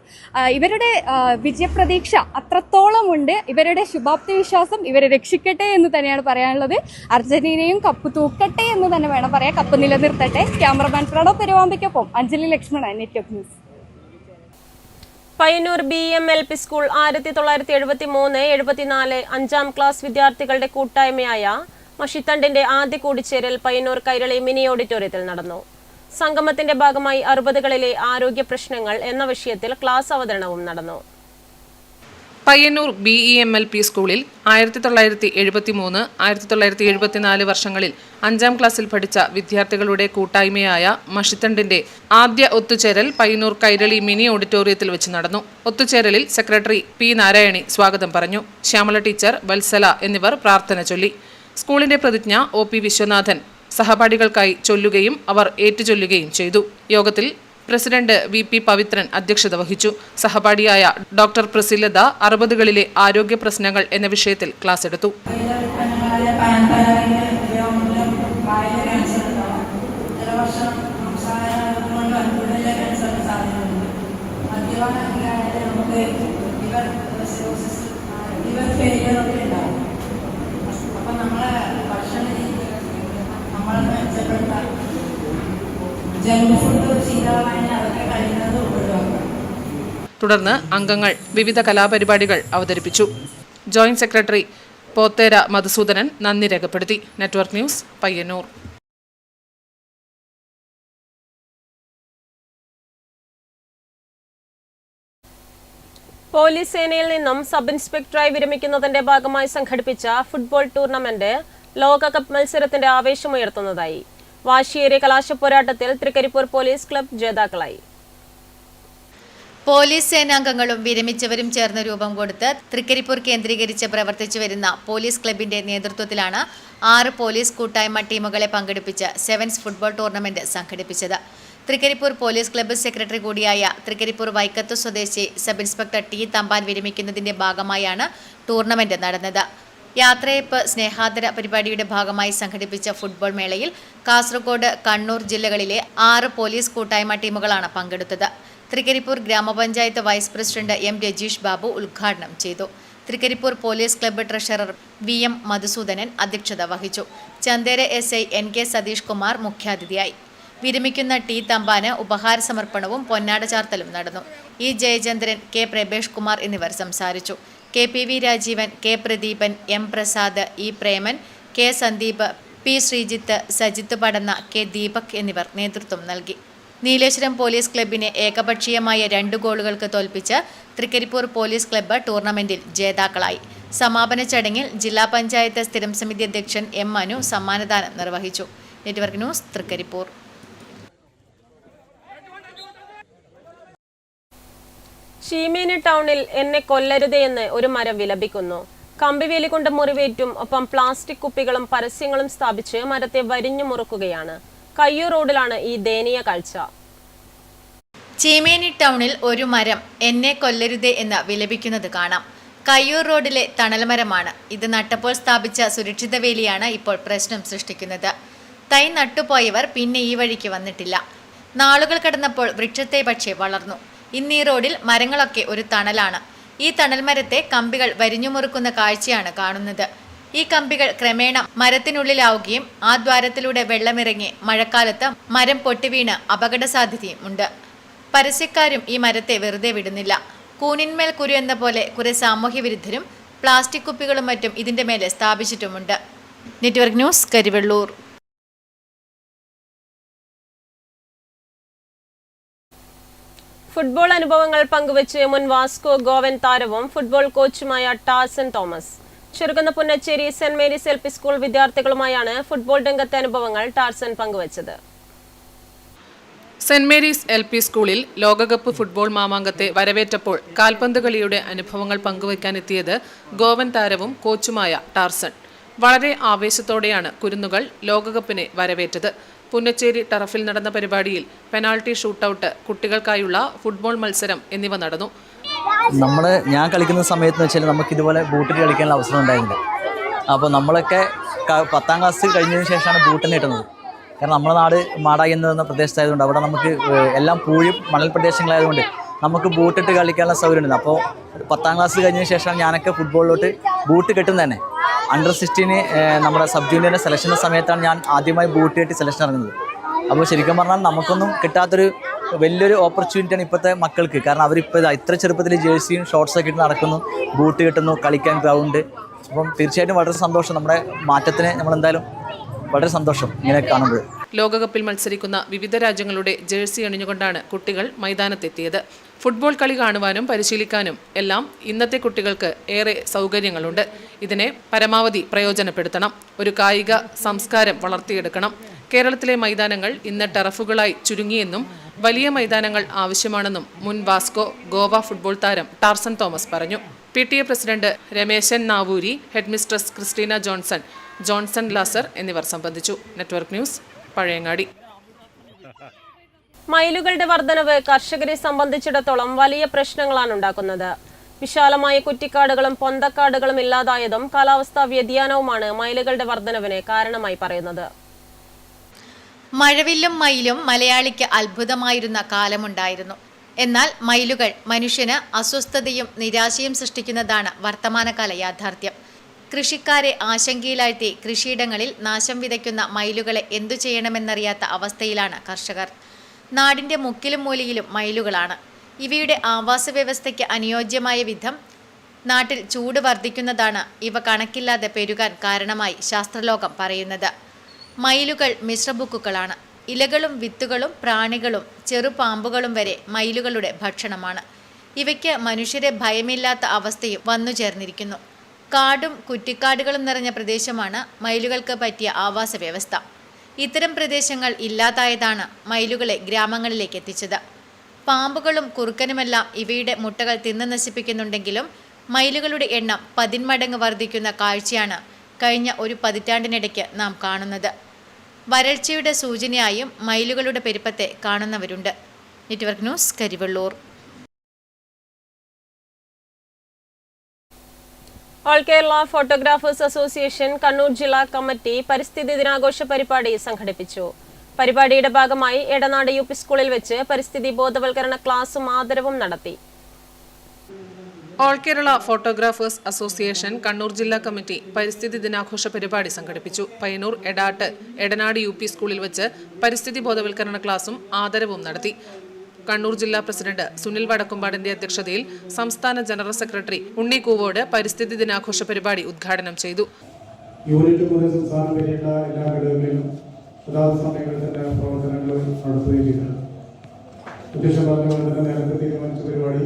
ഇവരുടെ വിജയപ്രതീക്ഷ അത്രത്തോളം ഉണ്ട്. ഇവരുടെ ശുഭാപ്തി വിശ്വാസം ഇവരെ രക്ഷിക്കട്ടെ എന്ന് തന്നെയാണ് പറയാനുള്ളത്. അർജന്റീനയും കപ്പ് തൂക്കട്ടെ എന്ന് തന്നെ വേണം പറയാം, കപ്പ് നിലനിർത്തട്ടെ. ക്യാമറമാൻ പ്രണവ് പെരുവാമ്പയ്ക്കൊപ്പം Anjali Lakshmanan, network news. Payyannur BMLP school 1973-74 5ാം ക്ലാസ് വിദ്യാർത്ഥികളുടെ കൂട്ടായ്മയായ മഷിത്തണ്ടിന്റെ ആദ്യ കൂടിച്ചേരൽ പയ്യന്നൂർ കൈരളി മിനി ഓഡിറ്റോറിയത്തിൽ നടന്നു. സംഗമത്തിന്റെ ഭാഗമായി 60കളിലെ ആരോഗ്യ പ്രശ്നങ്ങൾ എന്ന വിഷയത്തിൽ ക്ലാസ് അവതരണവും നടന്നു. പയ്യന്നൂർ BEMLP സ്കൂളിൽ 1973, 1974 വർഷങ്ങളിൽ 5ാം ക്ലാസ്സിൽ പഠിച്ച വിദ്യാർത്ഥികളുടെ കൂട്ടായ്മയായ മഷിത്തണ്ടിന്റെ ആദ്യ ഒത്തുചേരൽ പയ്യന്നൂർ കൈരളി മിനി ഓഡിറ്റോറിയത്തിൽ വെച്ച് നടന്നു. ഒത്തുചേരലിൽ സെക്രട്ടറി P. നാരായണി സ്വാഗതം പറഞ്ഞു. ശ്യാമള ടീച്ചർ, വത്സല എന്നിവർ പ്രാർത്ഥന ചൊല്ലി. സ്കൂളിന്റെ പ്രതിജ്ഞ OP വിശ്വനാഥൻ സഹപാഠികൾക്കായി ചൊല്ലുകയും അവർ ഏറ്റുചൊല്ലുകയും ചെയ്തു. യോഗത്തിൽ പ്രസിഡന്റ് VP പവിത്രൻ അധ്യക്ഷത വഹിച്ചു. സഹപാഠിയായ ഡോക്ടർ പ്രസിലത 60കളിലെ ആരോഗ്യ പ്രശ്നങ്ങൾ എന്ന വിഷയത്തിൽ ക്ലാസ് എടുത്തു. തുടർന്ന് അംഗങ്ങൾ വിവിധ കലാപരിപാടികൾ അവതരിപ്പിച്ചു. ജോയിന്റ് സെക്രട്ടറി പോത്തേര മധുസൂദനൻ നന്ദി രേഖപ്പെടുത്തി. Network news, Payyanur. പോലീസ് സേനയിൽ നിന്നും സബ് ഇൻസ്പെക്ടറായി വിരമിക്കുന്നതിന്റെ ഭാഗമായി സംഘടിപ്പിച്ച ഫുട്ബോൾ ടൂർണമെന്റ് ലോകകപ്പ് മത്സരത്തിന്റെ ആവേശമുയർത്തുന്നതായി. വാശിയേറിയ കലാശപ്പോരാട്ടത്തിൽ തൃക്കരിപ്പൂർ പോലീസ് ക്ലബ് ജേതാക്കളായി. പോലീസ് സേനാംഗങ്ങളും വിരമിച്ചവരും ചേർന്ന് രൂപം കൊടുത്ത് തൃക്കരിപ്പൂർ കേന്ദ്രീകരിച്ച് പ്രവർത്തിച്ചു വരുന്ന പോലീസ് ക്ലബിന്റെ നേതൃത്വത്തിലാണ് 6 പോലീസ് കൂട്ടായ്മ ടീമുകളെ പങ്കെടുപ്പിച്ച് സെവൻസ് ഫുട്ബോൾ ടൂർണമെന്റ് സംഘടിപ്പിച്ചത്. തൃക്കരിപ്പൂർ പോലീസ് ക്ലബ്ബ് സെക്രട്ടറി കൂടിയായ തൃക്കരിപ്പൂർ വൈക്കത്ത് സ്വദേശി സബ് ഇൻസ്പെക്ടർ ടി തമ്പാൻ വിരമിക്കുന്നതിന്റെ ഭാഗമായാണ് ടൂർണമെന്റ് നടന്നത്. യാത്രയപ്പ് സ്നേഹാദര പരിപാടിയുടെ ഭാഗമായി സംഘടിപ്പിച്ച ഫുട്ബോൾ മേളയിൽ കാസർഗോഡ്, കണ്ണൂർ ജില്ലകളിലെ 6 പോലീസ് കൂട്ടായ്മ ടീമുകളാണ് പങ്കെടുത്തത്. Thrikkaripur grama panchayat vice president M Rajeesh Babu ഉദ്ഘാടനം ചെയ്തു. Thrikkaripur police club treasurer V M Madhusoodanan അധ്യക്ഷത വഹിച്ചു. ചന്തേര SI NK സതീഷ് കുമാർ മുഖ്യാതിഥിയായി. വിരമിക്കുന്ന ടി തമ്പാന് ഉപഹാര സമർപ്പണവും പൊന്നാട ചാർത്തലും നടന്നു. ഇ ജയചന്ദ്രൻ, കെ പ്രഭേഷ് കുമാർ എന്നിവർ സംസാരിച്ചു. KPV Rajeevan, K Pradeepan, M Prasad, E Preman, K Sandeep, P Sreejith, Sajith Padanna, K Deepak എന്നിവർ നേതൃത്വം നൽകി. നീലേശ്വരം പോലീസ് ക്ലബിനെ ഏകപക്ഷീയമായ 2 ഗോളുകൾക്ക് തോൽപ്പിച്ച് തൃക്കരിപ്പൂർ പോലീസ് ക്ലബ്ബ് ടൂർണമെന്റിൽ ജേതാക്കളായി. സമാപന ചടങ്ങിൽ ജില്ലാ പഞ്ചായത്ത് സ്ഥിരം സമിതി അധ്യക്ഷൻ എം മനു സമ്മാനദാനം നിർവഹിച്ചു. Network news, Trikaripur. ഷീമേനി ടൗണിൽ എന്നെ കൊല്ലരുതേ എന്ന് ഒരു മരം വിലപിക്കുന്നു. കമ്പിവേലി കൊണ്ട് മുറിവേറ്റും ഒപ്പം പ്ലാസ്റ്റിക് കുപ്പികളും പരസ്യങ്ങളും സ്ഥാപിച്ച് മരത്തെ വരിഞ്ഞു മുറുക്കുകയാണ്. കയ്യൂർ റോഡിലാണ് ഈ ദയനീയ കാഴ്ച. ചീമേനി ടൗണിൽ ഒരു മരം എന്നെ കൊല്ലരുതേ എന്ന് വിലപിക്കുന്നത് കാണാം. കയ്യൂർ റോഡിലെ തണൽമരമാണ്. ഇത് നട്ടപ്പോൾ സ്ഥാപിച്ച സുരക്ഷിത വേലിയാണ് ഇപ്പോൾ പ്രശ്നം സൃഷ്ടിക്കുന്നത്. തൈ നട്ടുപോയവർ പിന്നെ ഈ വഴിക്ക് വന്നിട്ടില്ല. നാളുകൾ കടന്നപ്പോൾ വൃക്ഷത്തെ പക്ഷേ വളർന്നു. ഇന്ന് ഈ റോഡിൽ മരങ്ങളൊക്കെ ഒരു തണലാണ്. ഈ തണൽമരത്തെ കമ്പികൾ വരിഞ്ഞുമുറുക്കുന്ന കാഴ്ചയാണ് കാണുന്നത്. ഈ കമ്പികൾ ക്രമേണ മരത്തിനുള്ളിലാവുകയും ആ ദ്വാരത്തിലൂടെ വെള്ളമിറങ്ങി മഴക്കാലത്ത് മരം പൊട്ടിവീണ് അപകട സാധ്യതയും ഉണ്ട്. പരസ്യക്കാരും ഈ മരത്തെ വെറുതെ വിടുന്നില്ല. കൂനിന്മേൽ കുരു എന്ന പോലെ കുറെ സാമൂഹ്യ വിരുദ്ധരും പ്ലാസ്റ്റിക് കുപ്പികളും മറ്റും ഇതിന്റെ മേലെ സ്ഥാപിച്ചിട്ടുമുണ്ട്. Network news, Karivellur. ഫുട്ബോൾ അനുഭവങ്ങൾ പങ്കുവച്ച് മുൻ വാസ്കോ ഗോവൻ താരവും ഫുട്ബോൾ കോച്ചുമായ Tarzan Thomas. Cherukunnu Punnacheri saint Mary's LP school വിദ്യാർത്ഥികളുമായാണ് ഫുട്ബോൾ രംഗത്തെ അനുഭവങ്ങൾ ടാർസൻ പങ്കുവച്ചത്. സെന്റ് മേരീസ് LP സ്കൂളിൽ ലോകകപ്പ് ഫുട്ബോൾ മാമാങ്കത്തെ വരവേറ്റപ്പോൾ കാൽപന്ത് കളിയുടെ അനുഭവങ്ങൾ പങ്കുവയ്ക്കാനെത്തിയത് ഗോവൻ താരവും കോച്ചുമായ ടാർസൻ. വളരെ ആവേശത്തോടെയാണ് കുരുന്നുകൾ ലോകകപ്പിനെ വരവേറ്റത്. പുന്നച്ചേരി ടർഫിൽ നടന്ന പരിപാടിയിൽ പെനാൾട്ടി ഷൂട്ടൌട്ട്, കുട്ടികൾക്കായുള്ള ഫുട്ബോൾ മത്സരം എന്നിവ നടന്നു. ഞാൻ കളിക്കുന്ന സമയത്ത് വെച്ചാൽ നമുക്ക് ഇതുപോലെ ബൂട്ടിൽ കളിക്കാനുള്ള അവസരം ഉണ്ടായിരുന്നില്ല. അപ്പോൾ നമ്മളൊക്കെ 10ാം ക്ലാസ് കഴിഞ്ഞതിന് ശേഷമാണ് ബൂട്ടിന് കിട്ടുന്നത്. കാരണം നമ്മുടെ നാട് മാടായി എന്ന പ്രദേശത്തായതുകൊണ്ട് അവിടെ നമുക്ക് എല്ലാം പൂഴും മണൽ പ്രദേശങ്ങളായതുകൊണ്ട് നമുക്ക് ബൂട്ടിട്ട് കളിക്കാനുള്ള സൗകര്യമുണ്ട്. അപ്പോൾ 10ാം ക്ലാസ് കഴിഞ്ഞതിന് ശേഷമാണ് ഞാനൊക്കെ ഫുട്ബോളിലോട്ട് ബൂട്ട് കെട്ടുന്നത് തന്നെ. അണ്ടർ 16 നമ്മുടെ സബ് ജൂനിയറിൻ്റെ സെലക്ഷൻ്റെ സമയത്താണ് ഞാൻ ആദ്യമായി ബൂട്ട് കെട്ടി സെലക്ഷൻ ഇറങ്ങുന്നത്. അപ്പോൾ ശരിക്കും പറഞ്ഞാൽ നമുക്കൊന്നും കിട്ടാത്തൊരു വലിയൊരു ഓപ്പർച്യൂണിറ്റിയാണ് ഇപ്പോഴത്തെ മക്കൾക്ക്. കാരണം അവരിപ്പോൾ ഇത്ര ചെറുപ്പത്തിൽ ജേഴ്സിയും ഷോർട്സൊക്കെ ഇട്ട് നടക്കുന്നു, ബൂട്ട് കിട്ടുന്നു, കളിക്കാൻ ഗ്രൗണ്ട്. അപ്പം തീർച്ചയായിട്ടും വളരെ സന്തോഷം. നമ്മുടെ മാറ്റത്തിന് നമ്മളെന്തായാലും വളരെ സന്തോഷം ഇങ്ങനെ കാണുമ്പോൾ. ലോകകപ്പിൽ മത്സരിക്കുന്ന വിവിധ രാജ്യങ്ങളുടെ ജേഴ്സി അണിഞ്ഞുകൊണ്ടാണ് കുട്ടികൾ മൈതാനത്തെത്തിയത്. ഫുട്ബോൾ കളി കാണുവാനും പരിശീലിക്കാനും എല്ലാം ഇന്നത്തെ കുട്ടികൾക്ക് ഏറെ സൗകര്യങ്ങളുണ്ട്. ഇതിനെ പരമാവധി പ്രയോജനപ്പെടുത്തണം. ഒരു കായിക സംസ്കാരം വളർത്തിയെടുക്കണം. കേരളത്തിലെ മൈതാനങ്ങൾ ഇന്ന് ടർഫുകളായി ചുരുങ്ങിയെന്നും വലിയ മൈതാനങ്ങൾ ആവശ്യമാണെന്നും മുൻ വാസ്കോ ഗോവ ഫുട്ബോൾ താരം ടാർസൻ തോമസ് പറഞ്ഞു. PTA president Rameshan Navoori, headmistress Christina Johnson Lazar എന്നിവർ സംബന്ധിച്ചു. Network news, Pazhayangadi. മയിലുകളുടെ വർധനവ് കർഷകരെ സംബന്ധിച്ചിടത്തോളം വലിയ പ്രശ്നങ്ങളാണ് ഉണ്ടാക്കുന്നത്. വിശാലമായ കുറ്റിക്കാടുകളും പൊന്തക്കാടുകളും ഇല്ലാതായതും കാലാവസ്ഥാ വ്യതിയാനവുമാണ് മയിലുകളുടെ വർധനവിന് കാരണമായി പറയുന്നത്. മഴവില്ലും മയിലും മലയാളിക്ക് അത്ഭുതമായിരുന്ന കാലമുണ്ടായിരുന്നു. എന്നാൽ മയിലുകൾ മനുഷ്യന് അസ്വസ്ഥതയും നിരാശയും സൃഷ്ടിക്കുന്നതാണ് വർത്തമാനകാല യാഥാർത്ഥ്യം. കൃഷിക്കാരെ ആശങ്കയിലാഴ്ത്തി കൃഷിയിടങ്ങളിൽ നാശം വിതയ്ക്കുന്ന മയിലുകളെ എന്തു ചെയ്യണമെന്നറിയാത്ത അവസ്ഥയിലാണ് കർഷകർ. നാടിൻ്റെ മുക്കിലും മൂലയിലും മയിലുകളാണ്. ഇവയുടെ ആവാസ വ്യവസ്ഥയ്ക്ക് അനുയോജ്യമായ വിധം നാട്ടിൽ ചൂട് വർദ്ധിക്കുന്നതാണ് ഇവ കണക്കില്ലാതെ പെരുകാൻ കാരണമായി ശാസ്ത്രലോകം പറയുന്നത്. മയിലുകൾ മിശ്രബുക്കുകളാണ്. ഇലകളും വിത്തുകളും പ്രാണികളും ചെറുപാമ്പുകളും വരെ മയിലുകളുടെ ഭക്ഷണമാണ്. ഇവയ്ക്ക് മനുഷ്യരെ ഭയമില്ലാത്ത അവസ്ഥയും വന്നു ചേർന്നിരിക്കുന്നു. കാടും കുറ്റിക്കാടുകളും നിറഞ്ഞ പ്രദേശമാണ് മയിലുകൾക്ക് പറ്റിയ ആവാസ വ്യവസ്ഥ. ഇത്തരം പ്രദേശങ്ങൾ ഇല്ലാതായതാണ് മയിലുകളെ ഗ്രാമങ്ങളിലേക്ക് എത്തിച്ചത്. പാമ്പുകളും കുറുക്കനുമെല്ലാം ഇവയുടെ മുട്ടകൾ തിന്ന് നശിപ്പിക്കുന്നുണ്ടെങ്കിലും മയിലുകളുടെ എണ്ണം 10 മടങ്ങ് വർദ്ധിക്കുന്ന കാഴ്ചയാണ് കഴിഞ്ഞ ഒരു പതിറ്റാണ്ടിനിടയ്ക്ക് നാം കാണുന്നത്. വരൾച്ചയുടെ സൂചനയായും മയിലുകളുടെ പെരുപ്പത്തെ കാണുന്നവരുണ്ട്. Network news, Karivellur. All Kerala photographers association Kannur ജില്ലാ കമ്മിറ്റി പരിസ്ഥിതി ദിനാഘോഷ പരിപാടി സംഘടിപ്പിച്ചു. പരിപാടിയുടെ ഭാഗമായി എടനാട് UP സ്കൂളിൽ വെച്ച് പരിസ്ഥിതി ബോധവൽക്കരണ ക്ലാസും ആദരവും നടത്തി. All Kerala photographers association Kannur ജില്ലാ കമ്മിറ്റി പരിസ്ഥിതി ദിനാഘോഷ പരിപാടി സംഘടിപ്പിച്ചു. പയ്യന്നൂർ എടനാട് UP സ്കൂളിൽ വെച്ച് പരിസ്ഥിതി ബോധവൽക്കരണ ക്ലാസും ആദരവും നടത്തി. കണ്ണൂർ ജില്ലാ പ്രസിഡന്റ് സുനിൽ വടക്കുംപാടിന്റെ അധ്യക്ഷതയിൽ സംസ്ഥാന ജനറൽ സെക്രട്ടറി ഉണ്ണി കൂവോട് പരിസ്ഥിതി ദിനാഘോഷ പരിപാടി ഉദ്ഘാടനം ചെയ്തു. യൂണിറ്റ് മുതൽ സംസ്ഥാനം വരെയുള്ള എല്ലാ ഘടകങ്ങളിലും അതാത് സമയങ്ങളിൽ തന്നെ പ്രവർത്തനങ്ങൾ നടത്തുകയും അധ്യക്ഷൻ പറഞ്ഞ നേരത്തെ തീരുമാനിച്ച പരിപാടി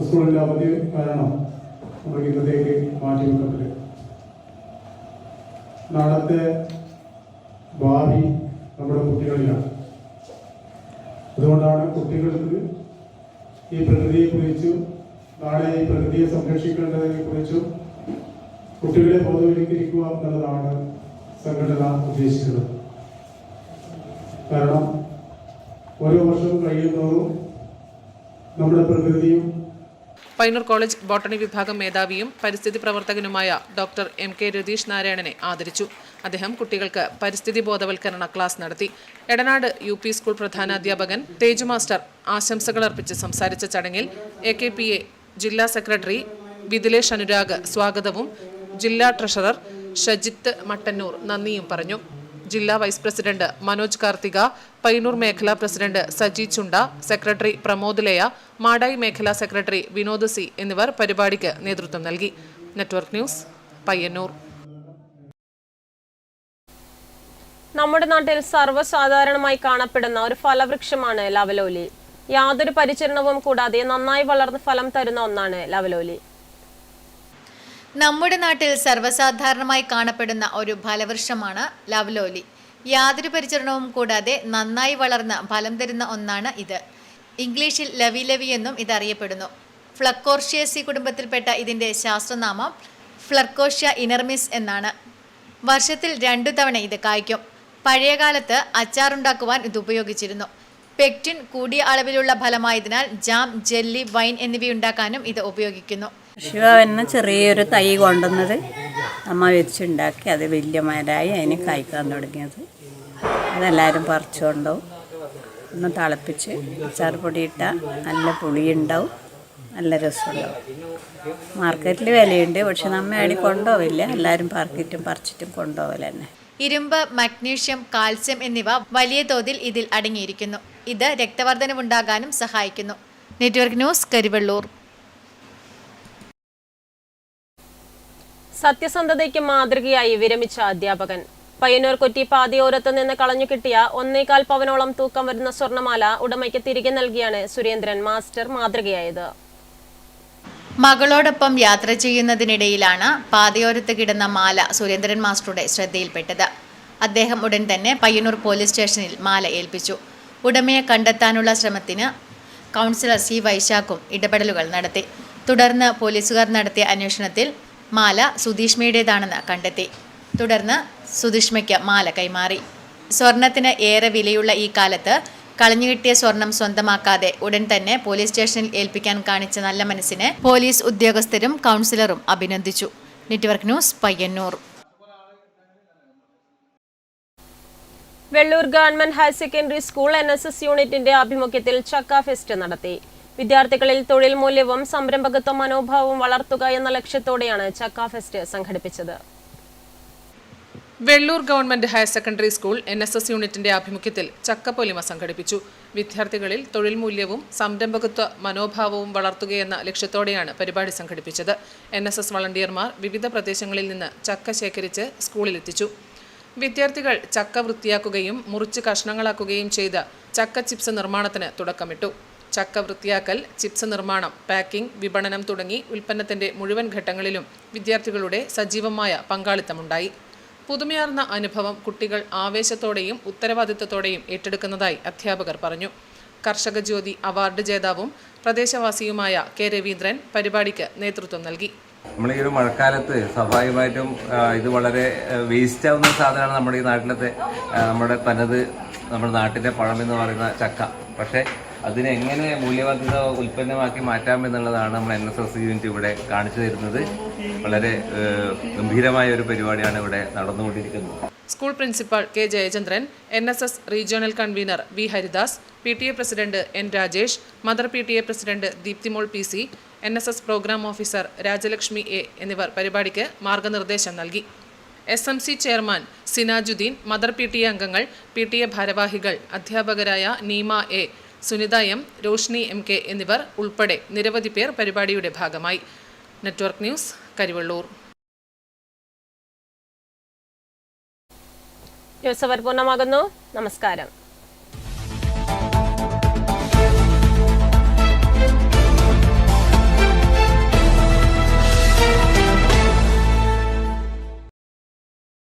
സ്കൂളിൻ്റെ അവധി കാരണം നമുക്ക് ഇന്നത്തേക്ക് മാറ്റിവെക്കപ്പെട്ടു. നാളത്തെ ഭാവി നമ്മുടെ കുട്ടികളിലാണ്. അതുകൊണ്ടാണ് കുട്ടികൾക്ക് ഈ പ്രകൃതിയെക്കുറിച്ചും നാളെ ഈ പ്രകൃതിയെ സംരക്ഷിക്കേണ്ടതിനെക്കുറിച്ചും കുട്ടികളെ ബോധവൽക്കരിക്കുക എന്നുള്ളതാണ് സംഘടന ഉദ്ദേശിക്കുന്നത്. കാരണം ഓരോ വർഷവും കഴിയുന്നതോറും നമ്മുടെ പ്രകൃതിയും. പയ്യന്നൂർ കോളേജ് ബോട്ടണി വിഭാഗം മേധാവിയും പരിസ്ഥിതി പ്രവർത്തകനുമായ ഡോക്ടർ MK രതീഷ് നാരായണനെ ആദരിച്ചു. അദ്ദേഹം കുട്ടികൾക്ക് പരിസ്ഥിതി ബോധവൽക്കരണ ക്ലാസ് നടത്തി. Edanad UP school പ്രധാനാധ്യാപകൻ Teju master ആശംസകൾ അർപ്പിച്ച് സംസാരിച്ച ചടങ്ങിൽ AKPA ജില്ലാ സെക്രട്ടറി വിദിലേഷ് അനുരാഗ് സ്വാഗതവും ജില്ലാ ട്രഷറർ ഷജിത്ത് മട്ടന്നൂർ നന്ദിയും പറഞ്ഞു. ജില്ലാ വൈസ് പ്രസിഡന്റ് മനോജ് കാർത്തിക, പയ്യന്നൂർ മേഖലാ പ്രസിഡന്റ് സജി ചുണ്ട, സെക്രട്ടറി പ്രമോദ് ലയ, മാടായി മേഖലാ സെക്രട്ടറി വിനോദ് C എന്നിവർ പരിപാടിക്ക് നേതൃത്വം നൽകി. Network news, Payyanur. നമ്മുടെ നാട്ടിൽ സർവ്വസാധാരണമായി കാണപ്പെടുന്ന ഒരു ഫലവൃക്ഷമാണ് ലവലോലി. യാതൊരു പരിചരണവും കൂടാതെ നന്നായി വളർന്ന് ഫലം തരുന്ന ഒന്നാണ് ലവലോലി. നമ്മുടെ നാട്ടിൽ സർവ്വസാധാരണമായി കാണപ്പെടുന്ന ഒരു ഫലവൃക്ഷമാണ് ലവലോലി. യാതൊരു പരിചരണവും കൂടാതെ നന്നായി വളർന്ന് ഫലം തരുന്ന ഒന്നാണ് ഇത്. ഇംഗ്ലീഷിൽ ലവി എന്നും ഇതറിയപ്പെടുന്നു. ഫ്ലക്കോർഷ്യേസി കുടുംബത്തിൽപ്പെട്ട ഇതിൻ്റെ ശാസ്ത്രനാമം ഫ്ലർക്കോഷ്യ ഇനർമിസ് എന്നാണ്. വർഷത്തിൽ 2 തവണ ഇത് കായ്ക്കും. പഴയകാലത്ത് അച്ചാറുണ്ടാക്കുവാൻ ഇത് ഉപയോഗിച്ചിരുന്നു. പെക്റ്റിൻ കൂടിയ അളവിലുള്ള ഫലമായതിനാൽ ജാം, ജെല്ലി, വൈൻ എന്നിവയുണ്ടാക്കാനും ഇത് ഉപയോഗിക്കുന്നു. ശിവന് ചെറിയൊരു തൈ കൊണ്ടുവന്നത് അമ്മ വെച്ചുണ്ടാക്കി അത് വലിയ മരമായി അതിന് കായ്ക്കാൻ തുടങ്ങിയത്. അതെല്ലാവരും പറിച്ചു കൊണ്ടുപോകും. ഒന്ന് തിളപ്പിച്ച് അച്ചാർ പൊടിയിട്ടാൽ നല്ല പുളിയുണ്ടാവും, നല്ല രസമുണ്ടാവും. മാർക്കറ്റിൽ വിലയുണ്ട്, പക്ഷെ നമ്മ അടി കൊണ്ടുപോവില്ല. എല്ലാവരും പറിച്ചിട്ടും കൊണ്ടുപോകല തന്നെ. ഇരുമ്പ്, മഗ്നീഷ്യം, കാൽസ്യം എന്നിവ വലിയ തോതിൽ ഇതിൽ അടങ്ങിയിരിക്കുന്നു. ഇത് രക്തവർദ്ധനവുണ്ടാകാനും സഹായിക്കുന്നു. Network news, Karivellur. സത്യസന്ധതയ്ക്ക് മാതൃകയായി വിരമിച്ച അധ്യാപകൻ. പയ്യന്നൂർ കൊറ്റി പാതയോരത്ത് നിന്ന് കളഞ്ഞു കിട്ടിയ 1.25 പവനോളം തൂക്കം വരുന്ന സ്വർണ്ണമാല ഉടമയ്ക്ക് തിരികെ നൽകിയാണ് സുരേന്ദ്രൻ മാസ്റ്റർ മാതൃകയായത്. മകളോടൊപ്പം യാത്ര ചെയ്യുന്നതിനിടയിലാണ് പാതയോരത്ത് കിടന്ന മാല സുരേന്ദ്രൻ മാസ്റ്ററുടെ ശ്രദ്ധയിൽപ്പെട്ടത്. അദ്ദേഹം ഉടൻ തന്നെ പയ്യന്നൂർ പോലീസ് സ്റ്റേഷനിൽ മാല ഏൽപ്പിച്ചു. ഉടമയെ കണ്ടെത്താനുള്ള ശ്രമത്തിന് കൗൺസിലർ C വൈശാഖും ഇടപെടലുകൾ നടത്തി. തുടർന്ന് പോലീസുകാർ നടത്തിയ അന്വേഷണത്തിൽ മാല സുധീഷ്മയുടേതാണെന്ന് കണ്ടെത്തി. തുടർന്ന് സുധീഷ്മയ്ക്ക് മാല കൈമാറി. സ്വർണത്തിന് ഏറെ വിലയുള്ള ഈ കാലത്ത് കളഞ്ഞുകിട്ടിയ സ്വർണം സ്വന്തമാക്കാതെ ഉടൻ തന്നെ പോലീസ് സ്റ്റേഷനിൽ ഏൽപ്പിക്കാൻ കാണിച്ച നല്ല മനസ്സിനെ പോലീസ് ഉദ്യോഗസ്ഥരും കൗൺസിലറും അഭിനന്ദിച്ചു. Network news, Payyanur. Vellur government higher secondary school NSS യൂണിറ്റിന്റെ ആഭിമുഖ്യത്തിൽ ചക്ക ഫെസ്റ്റ് നടത്തി. വിദ്യാർത്ഥികളിൽ തൊഴിൽ മൂല്യവും സംരംഭകത്വ മനോഭാവവും വളർത്തുക എന്ന ലക്ഷ്യത്തോടെയാണ് ചക്ക ഫെസ്റ്റ് സംഘടിപ്പിച്ചത്. Vellur government higher secondary school NSS യൂണിറ്റിന്റെ ആഭിമുഖ്യത്തിൽ ചക്കപ്പൊലിമ സംഘടിപ്പിച്ചു. വിദ്യാർത്ഥികളിൽ തൊഴിൽ മൂല്യവും സംരംഭകത്വ മനോഭാവവും വളർത്തുകയെന്ന ലക്ഷ്യത്തോടെയാണ് പരിപാടി സംഘടിപ്പിച്ചത്. NSS വളണ്ടിയർമാർ വിവിധ പ്രദേശങ്ങളിൽ നിന്ന് ചക്ക ശേഖരിച്ച് സ്കൂളിലെത്തിച്ചു. വിദ്യാർത്ഥികൾ ചക്ക വൃത്തിയാക്കുകയും മുറിച്ച് കഷ്ണങ്ങളാക്കുകയും ചെയ്ത ചക്ക ചിപ്സ് നിർമ്മാണത്തിന് തുടക്കമിട്ടു. ചക്ക വൃത്തിയാക്കൽ, ചിപ്സ് നിർമ്മാണം, പാക്കിംഗ്, വിപണനം തുടങ്ങി ഉൽപ്പന്നത്തിന്റെ മുഴുവൻ ഘട്ടങ്ങളിലും വിദ്യാർത്ഥികളുടെ സജീവമായ പങ്കാളിത്തമുണ്ടായി. പുതുമയാർന്ന അനുഭവം കുട്ടികൾ ആവേശത്തോടെയും ഉത്തരവാദിത്തത്തോടെയും ഏറ്റെടുക്കുന്നതായി അധ്യാപകർ പറഞ്ഞു. കർഷക ജ്യോതി അവാർഡ് ജേതാവും പ്രദേശവാസിയുമായ കെ രവീന്ദ്രൻ പരിപാടിക്ക് നേതൃത്വം നൽകി. നമ്മൾ ഈ ഒരു മഴക്കാലത്ത് സ്വാഭാവികമായിട്ടും ഇത് വളരെ വേസ്റ്റ് ആവുന്ന സാധനമാണ് നമ്മുടെ ഈ നാട്ടിലത്തെ നമ്മുടെ തനത് നമ്മുടെ നാട്ടിലെ പഴം എന്ന് പറയുന്ന ചക്ക. പക്ഷേ അതിനെ എങ്ങനെ മൂല്യവർദ്ധിത ഉൽപ്പന്നമാക്കി മാറ്റാമെന്നുള്ളതാണ് നമ്മൾ NSS യൂണിറ്റ് ഇവിടെ കാണിച്ചു തരുന്നത്. വളരെ ഗംഭീരമായ ഒരു പരിപാടിയാണ് ഇവിടെ നടന്നുകൊണ്ടിരിക്കുന്നത്. School principal K Jayachandran, NSS regional convener V Haridas, PTA president N Rajesh, mother PTA president Deepthimol PC, NSS programme officer Rajalakshmi A എന്നിവർ പരിപാടിക്ക് മാർഗനിർദ്ദേശം നൽകി. SMC chairman Sinajuddin, mother PTA അംഗങ്ങൾ, PTA ഭാരവാഹികൾ, അധ്യാപകരായ Neema A, Sunitha M, Roshni MK എന്നിവർ ഉൾപ്പെടെ നിരവധി പേർ പരിപാടിയുടെ ഭാഗമായി. Network news, Karivellur. ന്യൂസ് അവർ പൂർണ്ണമാകുന്നു. നമസ്കാരം.